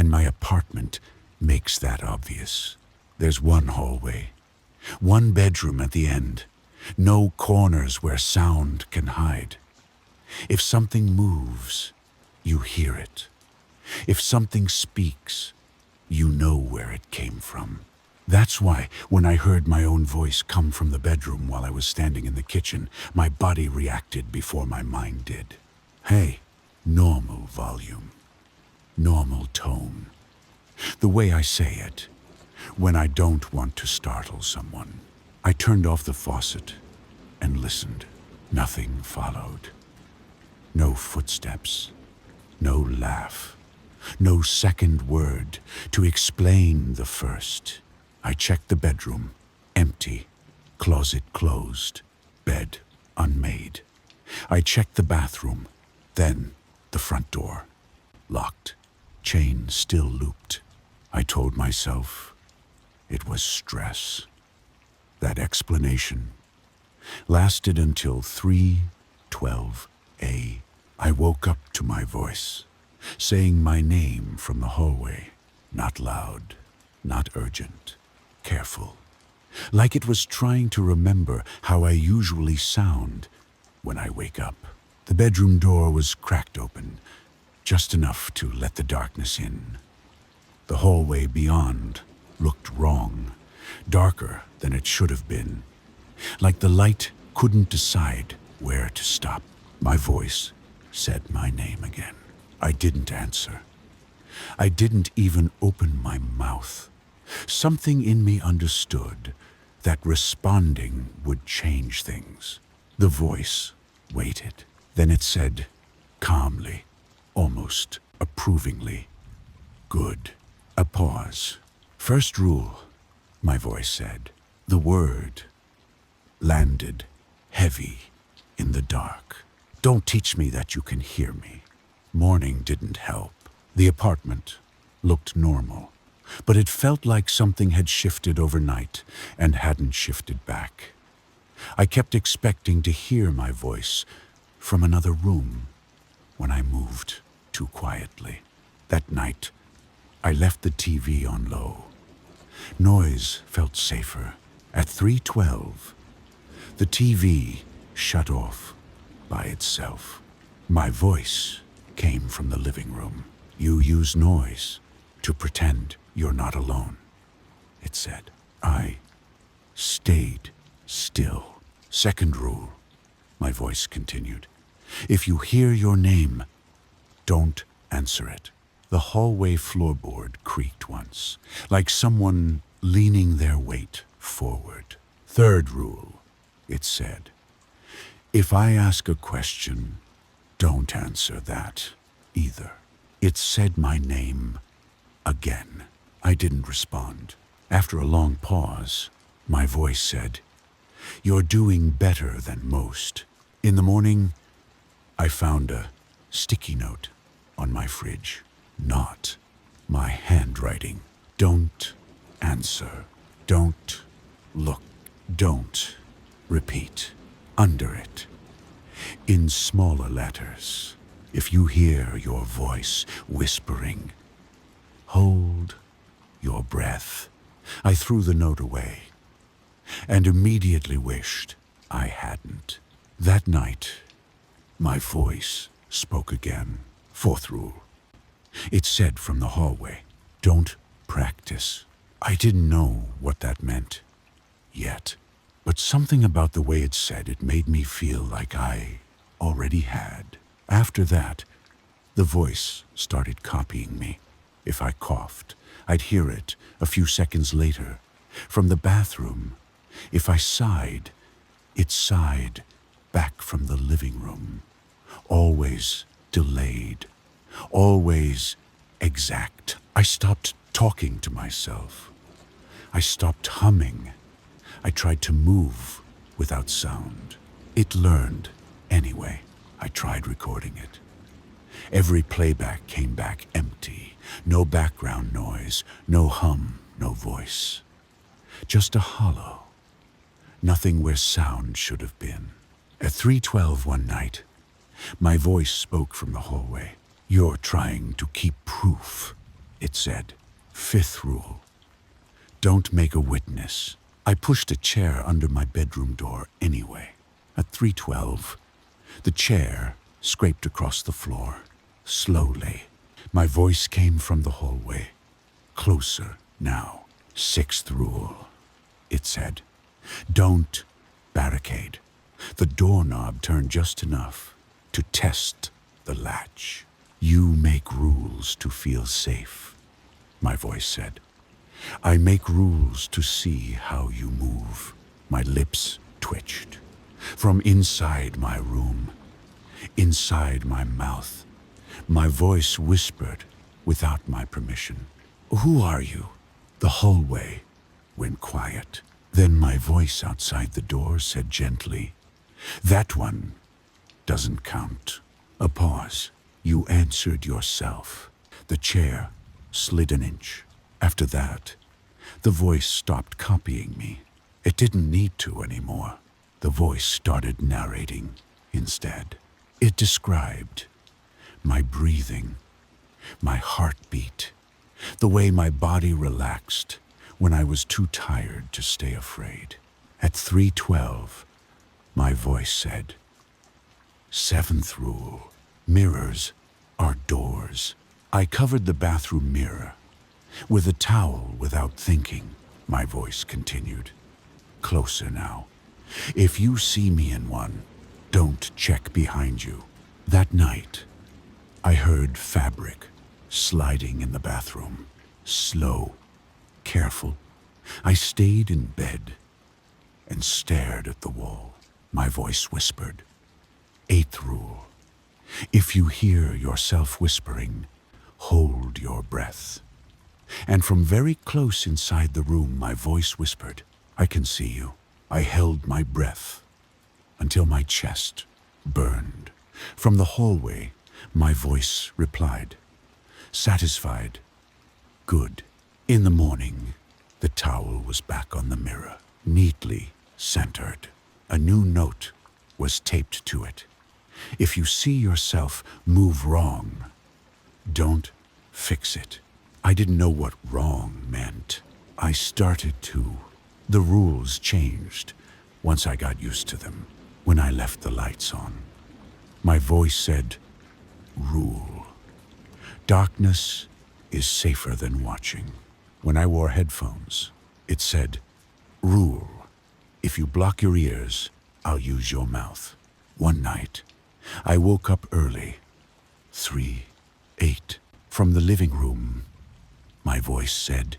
and my apartment makes that obvious. There's one hallway, one bedroom at the end, no corners where sound can hide. If something moves, you hear it. If something speaks, you know where it came from. That's why, when I heard my own voice come from the bedroom while I was standing in the kitchen, my body reacted before my mind did. Hey, normal volume, normal tone. The way I say it, when I don't want to startle someone. I turned off the faucet and listened. Nothing followed. No footsteps, no laugh, no second word to explain the first. I checked the bedroom, empty, closet closed, bed unmade. I checked the bathroom, then the front door, locked, chain still looped. I told myself it was stress. That explanation lasted until 3:12 a.m. I woke up to my voice, saying my name from the hallway, not loud, not urgent, careful, like it was trying to remember how I usually sound when I wake up. The bedroom door was cracked open, just enough to let the darkness in. The hallway beyond looked wrong, darker than it should have been, like the light couldn't decide where to stop. My voice said my name again. I didn't answer. I didn't even open my mouth. Something in me understood that responding would change things. The voice waited. Then it said, calmly, almost approvingly, "Good." A pause. "First rule," my voice said. The word landed heavy in the dark. "Don't teach me that you can hear me." Morning didn't help. The apartment looked normal, but it felt like something had shifted overnight and hadn't shifted back. I kept expecting to hear my voice from another room when I moved too quietly. That night, I left the TV on low. Noise felt safer. At 3:12, the TV shut off by itself. My voice came from the living room. "You use noise to pretend you're not alone," it said. I stayed still. "Second rule," my voice continued. "If you hear your name, don't answer it." The hallway floorboard creaked once, like someone leaning their weight forward. "Third rule," it said. "If I ask a question, don't answer that either." It said my name again. I didn't respond. After a long pause, my voice said, "You're doing better than most." In the morning, I found a sticky note on my fridge. Not my handwriting. "Don't answer. Don't look. Don't repeat." Under it, in smaller letters, "If you hear your voice whispering, hold your breath." I threw the note away and immediately wished I hadn't. That night, my voice spoke again. Fourth rule. It said from the hallway, "Don't practice." I didn't know what that meant yet, but something about the way it said it made me feel like I already had. After that, the voice started copying me. If I coughed, I'd hear it a few seconds later from the bathroom. If I sighed, it sighed back from the living room. Always delayed, always exact. I stopped talking to myself. I stopped humming. I tried to move without sound. It learned anyway. I tried recording it. Every playback came back empty. No background noise, no hum, no voice. Just a hollow. Nothing where sound should have been. At 3:12 one night, my voice spoke from the hallway. "You're trying to keep proof it said. Fifth rule, don't make a witness. I pushed a chair under my bedroom door anyway. At 3:12, the chair scraped across the floor, slowly. My voice came from the hallway, closer now. Sixth rule, it said. Don't barricade. The doorknob turned just enough to test the latch. You make rules to feel safe, my voice said. I make rules to see how you move. My lips twitched. From inside my room, inside my mouth, my voice whispered without my permission. Who are you? The hallway went quiet. Then my voice outside the door said gently, that one doesn't count. A pause. You answered yourself. The chair slid an inch. After that, the voice stopped copying me. It didn't need to anymore. The voice started narrating instead. It described my breathing, my heartbeat, the way my body relaxed when I was too tired to stay afraid. At 3:12, my voice said, seventh rule, mirrors are doors. I covered the bathroom mirror with a towel without thinking. My voice continued, closer now. If you see me in one, don't check behind you. That night, I heard fabric sliding in the bathroom. Slow, careful. I stayed in bed and stared at the wall. My voice whispered, eighth rule. If you hear yourself whispering, hold your breath. And from very close inside the room, my voice whispered, I can see you. I held my breath until my chest burned. From the hallway, my voice replied, satisfied, good. In the morning, the towel was back on the mirror, neatly centered. A new note was taped to it. If you see yourself move wrong, don't fix it. I didn't know what wrong meant. I started to. The rules changed once I got used to them. When I left the lights on, my voice said, rule. Darkness is safer than watching. When I wore headphones, it said, rule. If you block your ears, I'll use your mouth. One night, I woke up early, 3:08. From the living room, my voice said,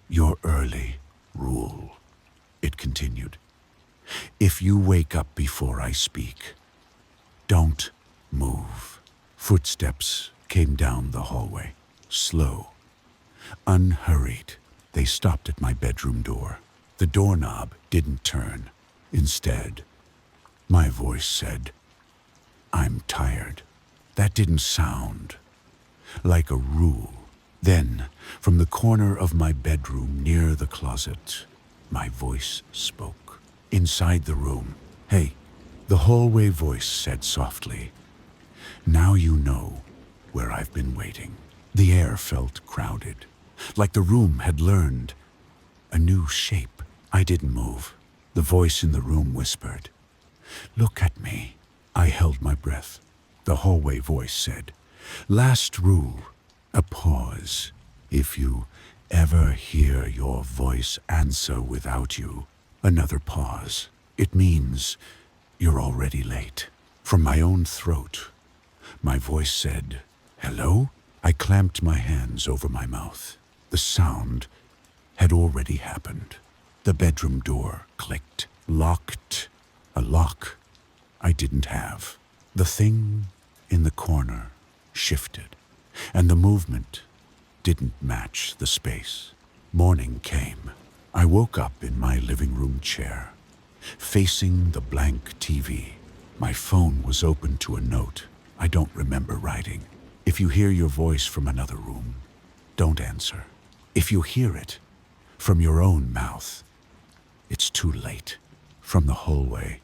you're early, rule. It continued, if you wake up before I speak, don't move. Footsteps came down the hallway, slow, unhurried. They stopped at my bedroom door. The doorknob didn't turn. Instead, my voice said, I'm tired. That didn't sound like a rule. Then, from the corner of my bedroom near the closet, my voice spoke. Inside the room, hey, the hallway voice said softly, now you know where I've been waiting. The air felt crowded, like the room had learned a new shape. I didn't move. The voice in the room whispered, look at me. I held my breath. The hallway voice said, last rule, a pause. If you ever hear your voice answer without you, another pause. It means you're already late. From my own throat, my voice said, hello? I clamped my hands over my mouth. The sound had already happened. The bedroom door clicked, locked, a lock I didn't have. The thing in the corner shifted, and the movement didn't match the space. Morning came. I woke up in my living room chair, facing the blank TV. My phone was open to a note I don't remember writing. If you hear your voice from another room, don't answer. If you hear it from your own mouth, it's too late. From the hallway,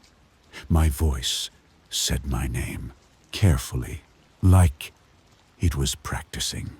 my voice said my name, carefully, like it was practicing.